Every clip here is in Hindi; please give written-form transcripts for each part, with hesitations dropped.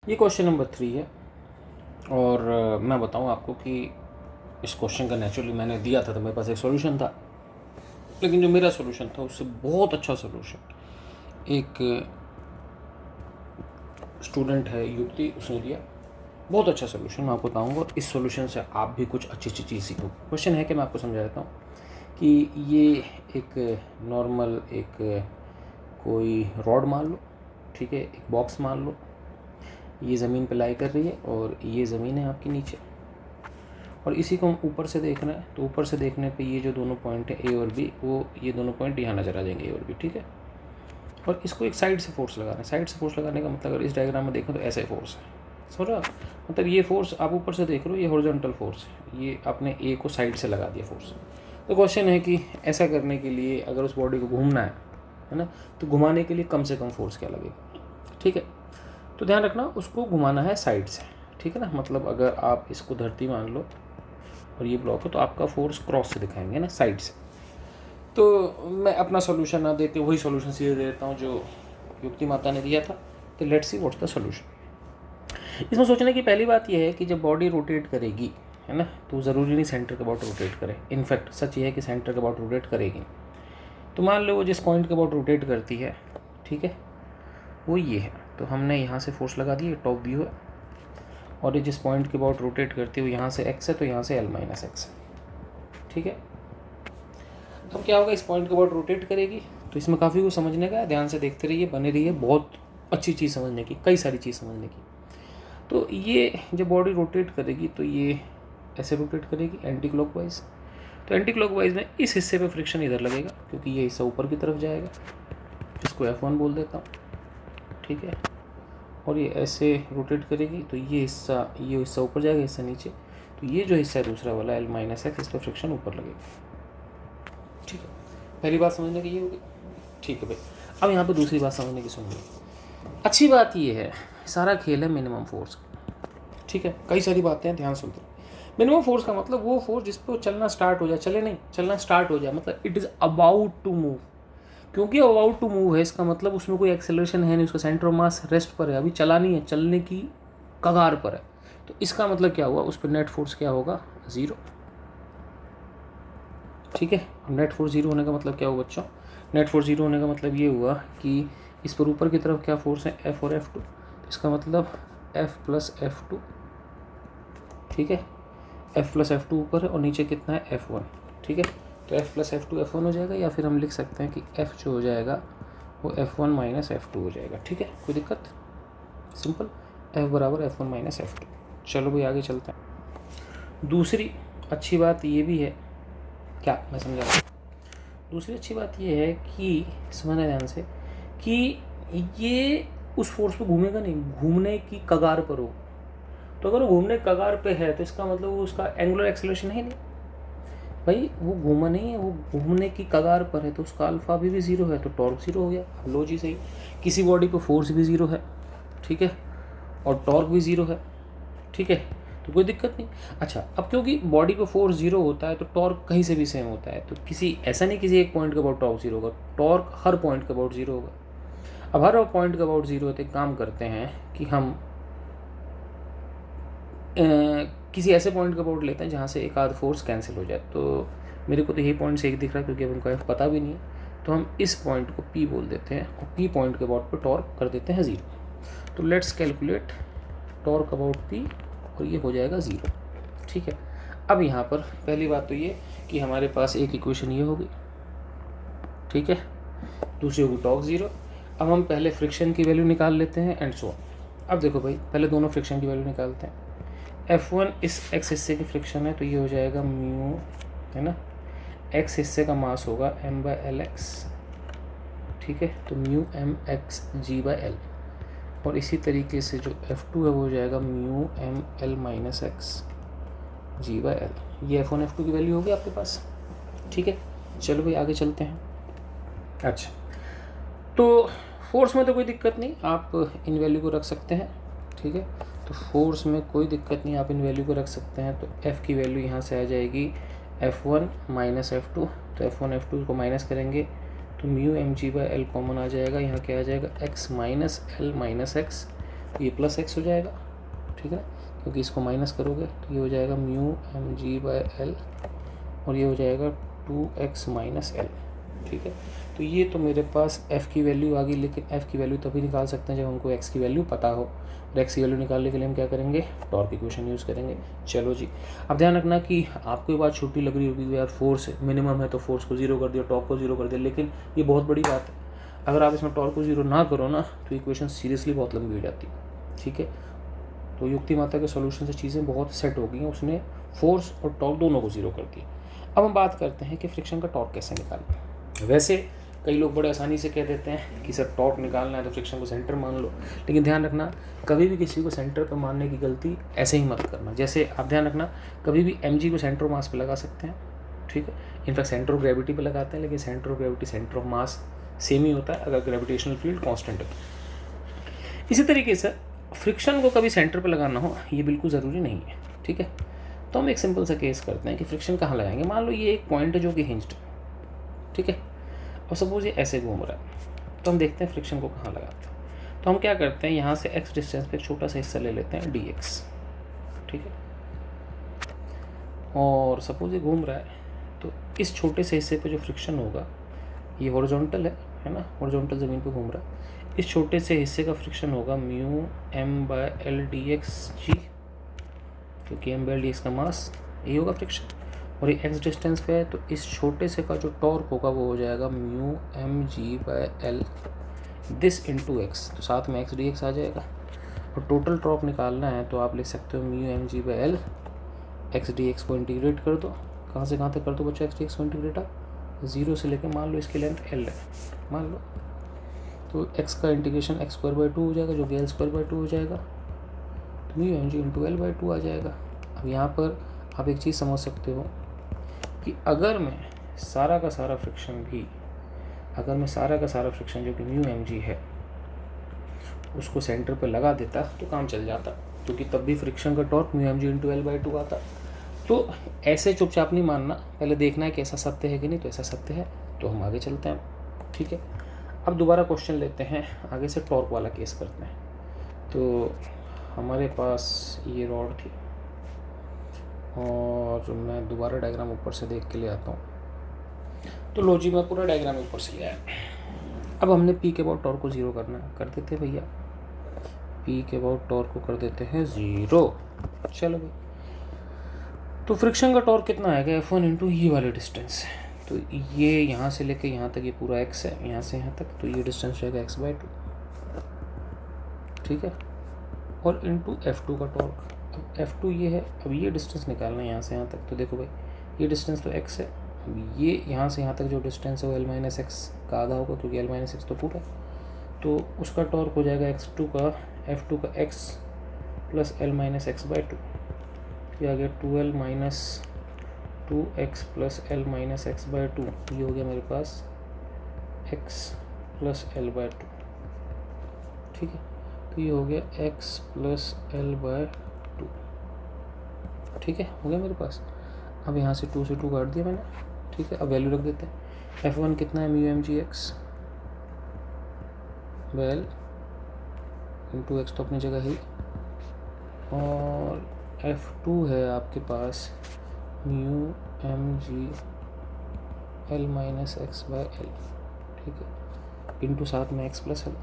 ये क्वेश्चन नंबर 3 है और मैं बताऊं आपको कि इस क्वेश्चन का नेचुरली मैंने दिया था तो मेरे पास एक सॉल्यूशन था, लेकिन जो मेरा सॉल्यूशन था उससे बहुत अच्छा सॉल्यूशन एक स्टूडेंट है युक्ति, उसने दिया। बहुत अच्छा सॉल्यूशन मैं आपको बताऊंगा और इस सॉल्यूशन से आप भी कुछ अच्छी अच्छी चीज़ सीखो। क्वेश्चन है कि मैं आपको समझा देता हूँ कि ये एक नॉर्मल कोई रॉड मान लो, ठीक है, एक बॉक्स मान लो, ये ज़मीन पे लाई कर रही है और ये ज़मीन है आपके नीचे, और इसी को हम ऊपर से देख रहे हैं। तो ऊपर से देखने पे ये जो दोनों पॉइंट है ए और बी, वो ये दोनों पॉइंट यहाँ नज़र आ जाएंगे, ए और बी, ठीक है। और इसको एक साइड से फोर्स लगाना है। साइड से फोर्स लगाने का मतलब अगर इस डायग्राम में देखें तो ऐसा फोर्स है, समझ रहे हो? मतलब ये फोर्स आप ऊपर से देख रहे हो, ये हॉरिजॉन्टल फोर्स है, ये आपने ए को साइड से लगा दिया फोर्स। तो क्वेश्चन है कि ऐसा करने के लिए अगर उस बॉडी को घूमना है ना, तो घुमाने के लिए कम से कम फोर्स क्या लगेगा, ठीक है। तो ध्यान रखना, उसको घुमाना है साइड से, ठीक है ना। मतलब अगर आप इसको धरती मान लो और ये ब्लॉक है तो आपका फोर्स क्रॉस से दिखाएंगे ना, साइड से। तो मैं अपना सॉल्यूशन ना देके वही सॉल्यूशन सीधे दे देता हूँ जो युक्ति माता ने दिया था। तो let's see what's the solution. इसमें सोचने की पहली बात यह है कि जब बॉडी रोटेट करेगी, है ना, तो ज़रूरी नहीं सेंटर के अबाउट रोटेट करे। इनफैक्ट सच ये है कि सेंटर के अबाउट रोटेट करेगी। तो मान लो वो जिस पॉइंट के अबाउट रोटेट करती है, ठीक है, वो ये है। तो हमने यहाँ से फोर्स लगा दी, टॉप व्यू है, और ये जिस पॉइंट के अबाउट रोटेट करती है वो यहाँ से एक्स है, तो यहाँ से L - x है, ठीक है। अब क्या होगा, इस पॉइंट के अबाउट रोटेट करेगी। तो इसमें काफ़ी कुछ समझने का है, ध्यान से देखते रहिए, बने रहिए, बहुत अच्छी चीज़ समझने की, कई सारी चीज़ समझने की। तो ये जब बॉडी रोटेट करेगी तो ये ऐसे रोटेट करेगी एंटी क्लॉकवाइज। तो एंटी क्लॉकवाइज में इस हिस्से पे फ्रिक्शन इधर लगेगा क्योंकि ये हिस्सा ऊपर की तरफ जाएगा, इसको F1 बोल देता हूँ, ठीक है। और ये ऐसे रोटेट करेगी तो ये हिस्सा ऊपर जाएगा, हिस्सा नीचे। तो ये जो हिस्सा है दूसरा वाला L - x, इस पर फ्रिक्शन ऊपर लगेगा, ठीक है। पहली बात समझने की ये होगी, ठीक है भाई। अब यहाँ पे दूसरी बात समझने की सुनिए। अच्छी बात ये है, सारा खेल है मिनिमम फोर्स, ठीक है। कई सारी बातें हैं, ध्यान सुनते। मिनिमम फोर्स का मतलब वो फोर्स जिस पर चलना स्टार्ट हो जाए, चले नहीं, चलना स्टार्ट हो जाए, मतलब it is about to move. क्योंकि अबाउट टू मूव है, इसका मतलब उसमें कोई एक्सेलरेशन है नहीं, उसका सेंटर ऑफ मास रेस्ट पर है, अभी चला नहीं है, चलने की कगार पर है। तो इसका मतलब क्या हुआ, उस पर नेट फोर्स क्या होगा, 0, ठीक है। नेट फोर्स 0 होने का मतलब क्या हुआ बच्चों, नेट फोर्स 0 होने का मतलब ये हुआ कि इस पर ऊपर की तरफ क्या फोर्स है, F और F2। तो इसका मतलब F + F2, ठीक है। F + F2 ऊपर है और नीचे कितना है, F1, ठीक है। तो F + F2 F1 हो जाएगा, या फिर हम लिख सकते हैं कि F जो हो जाएगा वो F1 - F2 हो जाएगा, ठीक है। कोई दिक्कत, सिंपल, F = F1 - F2। चलो भाई आगे चलते हैं। दूसरी अच्छी बात ये भी है, क्या मैं समझा रहा हूँ। दूसरी अच्छी बात ये है कि समझना ध्यान से कि ये उस फोर्स पे घूमेगा नहीं, घूमने की कगार पर हो। तो अगर वो घूमने की कगार पे है तो इसका मतलब वो उसका एंगुलर एक्सेलरेशन है नहीं भाई, वो घूमा नहीं है, वो घूमने की कगार पर है, तो उसका अल्फा भी 0 है, तो टॉर्क 0 हो गया। लो जी सही, किसी बॉडी पे फोर्स भी 0 है, ठीक है, और टॉर्क भी 0 है, ठीक है, तो कोई दिक्कत नहीं। अच्छा, अब क्योंकि बॉडी पे फोर्स 0 होता है तो टॉर्क कहीं से भी सेम होता है, तो किसी ऐसा नहीं किसी एक पॉइंट के अबाउट टॉर्क 0 होगा, टॉर्क हर पॉइंट के अबाउट 0 होगा। अब हर पॉइंट के अबाउट 0 होते काम करते हैं कि हम किसी ऐसे पॉइंट का अबाउट लेते हैं जहाँ से एक आध फोर्स कैंसिल हो जाए। तो मेरे को तो यही पॉइंट से एक दिख रहा है क्योंकि अब उनको F पता भी नहीं है, तो हम इस पॉइंट को P बोल देते हैं और P पॉइंट के अबाउट पे टॉर्क कर देते हैं 0। तो let's calculate torque about P, और ये हो जाएगा 0, ठीक है। अब यहाँ पर पहली बात तो ये कि हमारे पास एक इक्वेशन ये होगी, ठीक है, दूसरी होगी टॉर्क 0। अब हम पहले फ्रिक्शन की वैल्यू निकाल लेते हैं एंड सो ऑन। अब देखो भाई, पहले दोनों फ्रिक्शन की वैल्यू निकालते हैं। F1 इस x हिस्से की फ्रिक्शन है, तो ये हो जाएगा म्यू, है ना, x हिस्से का मास होगा m/Lx, ठीक है, तो म्यू mx g/L। और इसी तरीके से जो F2 है वो हो जाएगा म्यू mL - x g/L। ये F1 F2 की वैल्यू होगी आपके पास, ठीक है। चलो भाई आगे चलते हैं। अच्छा, तो फोर्स में तो कोई दिक्कत नहीं, आप इन वैल्यू को रख सकते हैं, ठीक है। तो फोर्स में कोई दिक्कत नहीं, आप इन वैल्यू को रख सकते हैं। तो F की वैल्यू यहाँ से आ जाएगी F1 - F2, तो F1 F2 को माइनस करेंगे तो म्यू mg/L कॉमन आ जाएगा। यहाँ क्या आ जाएगा, x - L - x, तो ये प्लस एक्स हो जाएगा, ठीक है ना, क्योंकि इसको माइनस करोगे तो ये हो जाएगा mu M G by L और ये हो जाएगा 2x माइनस एल, ठीक है। तो ये तो मेरे पास f की वैल्यू आ गई, लेकिन f की वैल्यू तभी निकाल सकते हैं जब हमको x की वैल्यू पता हो, और x की वैल्यू निकालने के लिए हम क्या करेंगे, टॉर्क इक्वेशन यूज़ करेंगे। चलो जी, अब ध्यान रखना कि आपको ये बात छोटी लग रही होगी यार, फोर्स मिनिमम है तो फोर्स को जीरो कर दिया, टॉर्क को जीरो कर दिया, लेकिन ये बहुत बड़ी बात है। अगर आप इसमें टॉर्क को जीरो ना करो ना तो इक्वेशन सीरियसली बहुत लंबी हो जाती है, ठीक है। तो युक्ति माता के सॉल्यूशन से चीज़ें बहुत सेट हो गई हैं, उसने फोर्स और टॉर्क दोनों को जीरो कर दिया। अब हम बात करते हैं कि फ्रिक्शन का टॉर्क कैसे निकालें। वैसे कई लोग बड़े आसानी से कह देते हैं कि सर टॉर्क निकालना है तो फ्रिक्शन को सेंटर मान लो, लेकिन ध्यान रखना कभी भी किसी को सेंटर पर मानने की गलती ऐसे ही मत करना। जैसे आप ध्यान रखना कभी भी mg को सेंटर ऑफ मास पे लगा सकते हैं, ठीक है, इनफैक्ट सेंटर ऑफ ग्रेविटी पे लगाते हैं, लेकिन centre of gravity centre of mass same ही होता है अगर ग्रेविटेशनल फील्ड कॉन्स्टेंट है। इसी तरीके से फ्रिक्शन को कभी सेंटर पर लगाना हो ये बिल्कुल ज़रूरी नहीं है, ठीक है। तो हम एक सिंपल सा केस करते हैं कि फ्रिक्शन कहाँ लगाएंगे। मान लो ये एक पॉइंट है जो कि हिंज्ड, ठीक है, और सपोज ये ऐसे घूम रहा है, तो हम देखते हैं फ्रिक्शन को कहाँ लगाते हैं। तो हम क्या करते हैं, यहाँ से x डिस्टेंस पे एक छोटा सा हिस्सा ले लेते हैं dx, ठीक है, और सपोज ये घूम रहा है तो इस छोटे से हिस्से पे जो फ्रिक्शन होगा ये हॉरिजॉन्टल है ना, हॉरिजॉन्टल ज़मीन पे घूम रहा है, इस छोटे से हिस्से का फ्रिक्शन होगा mu M by L D X G, क्योंकि M by L D X का मास यही होगा फ्रिक्शन, और ये एक्स डिस्टेंस पे है तो इस छोटे से का जो टॉर्क होगा वो हो जाएगा mu M G by L this into X, तो साथ में एक्स डी एक्स आ जाएगा। और टोटल टॉर्क निकालना है तो आप लिख सकते हो mu M G by L, X D X को इंटीग्रेट कर दो, कहाँ से कहाँ तक कर दो बच्चों एक्स डी एक्स को इंटीग्रेट, आप 0 से लेकर मान लो इसकी लेंथ l है, मान लो, तो x का इंटीग्रेशन x स्क्वायर बाई 2 हो जाएगा जो कि l स्क्वायर बाई 2 हो जाएगा, तो mu M G into L by 2 आ जाएगा। अब यहाँ पर आप एक चीज़ समझ सकते हो कि अगर मैं सारा का सारा फ्रिक्शन जो कि म्यू एम जी है उसको सेंटर पर लगा देता तो काम चल जाता, क्योंकि तब भी फ्रिक्शन का torque mu M G into L by 2 आता। तो ऐसे चुपचाप नहीं मानना, पहले देखना है कि ऐसा सत्य है कि नहीं, तो ऐसा सत्य है तो हम आगे चलते हैं, ठीक है। अब दोबारा क्वेश्चन लेते हैं, आगे से टॉर्क वाला केस करते हैं। तो हमारे पास ये रॉड थी और मैं दोबारा डायग्राम ऊपर से देख के ले आता हूँ। तो लो जी, मैं पूरा डायग्राम ऊपर से ले आया। अब हमने पी के अबाउट टॉर्क को ज़ीरो करना है, कर देते भैया, पी के अबाउट टॉर्क को कर देते हैं ज़ीरो। चलो भाई, तो फ्रिक्शन का टॉर्क कितना आएगा, F1 इंटू ये वाले डिस्टेंस, तो ये यहाँ से लेके यहाँ तक ये पूरा x है, यहाँ से यहाँ तक, तो ये डिस्टेंस रहेगा x बाई 2, ठीक है, और इंटू F2 का टॉर्क। अब F2 ये है, अब ये डिस्टेंस निकालना है यहाँ से यहाँ तक, तो देखो भाई ये डिस्टेंस तो x है, अब ये यहाँ से यहाँ तक जो डिस्टेंस है वो l माइनस एक्स का आधा होगा, क्योंकि l माइनस एक्स तो पूरा, तो उसका टॉर्क हो जाएगा F2 का x plus l minus X by 2, ये आ गया 2l minus 2x plus l minus X by 2, ये हो गया मेरे पास x प्लस l बाई 2, ठीक है, तो ये हो गया x प्लस l बाई 2, ठीक है, हो गया मेरे पास। अब यहाँ से 2 से 2 काट दिया मैंने, ठीक है। अब वैल्यू रख देते हैं, F1 कितना है, mu M G X by L into X तो अपनी जगह ही, और F2 है आपके पास mu M G L minus X by L, ठीक है, इंटू साथ में एक्स प्लस एल,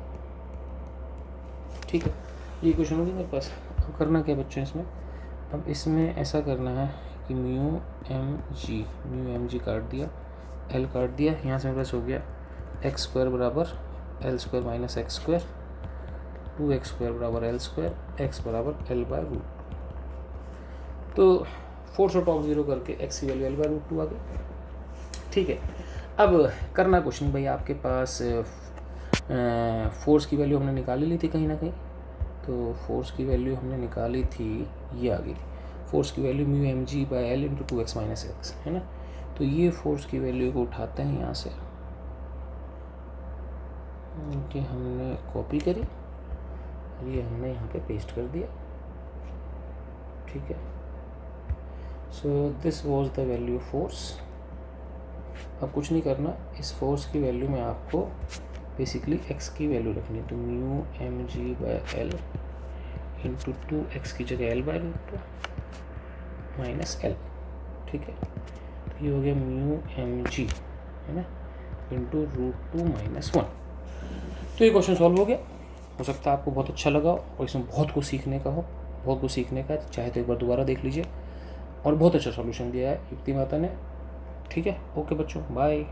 ठीक है। ये क्वेश्चन होगी मेरे पास। अब करना क्या बच्चों इसमें, अब इसमें ऐसा करना है कि म्यू एम जी काट दिया, एल काट दिया, यहाँ से मेरे पास हो गया एक्स स्क्वायर बराबर L square minus x square, 2x square बराबर एल स्क्वायर, एक्स बराबर एल बाय रूट, तो फोर्स और टॉर्क जीरो करके x की वैल्यू एल बाय रूट 2 आ गई, ठीक है। अब करना कुछ नहीं भाई, आपके पास फोर्स की वैल्यू हमने निकाली ली थी कहीं ना कहीं, तो फोर्स की वैल्यू हमने निकाली थी, ये आ गई फोर्स की value mu M G by L into 2x minus X, है ना। तो ये फोर्स की वैल्यू को उठाते हैं यहाँ से, कि हमने कॉपी करी, ये हमने यहाँ पे पेस्ट कर दिया, ठीक है। So this was the value of force. अब कुछ नहीं करना, इस फोर्स की वैल्यू में आपको बेसिकली x की वैल्यू रखनी है, तो mu M G by L into 2x की जगह L/√2 माइनस L, ठीक है। तो ये हो गया μmg, है ना, इंटू √2 - 1। तो ये क्वेश्चन सॉल्व हो गया। हो सकता है आपको बहुत अच्छा लगा हो और इसमें बहुत कुछ सीखने का हो, बहुत कुछ सीखने का है, चाहे तो एक बार दोबारा देख लीजिए। और बहुत अच्छा सॉल्यूशन दिया है युक्ति माता ने। ठीक है, ओके बच्चों, बाय।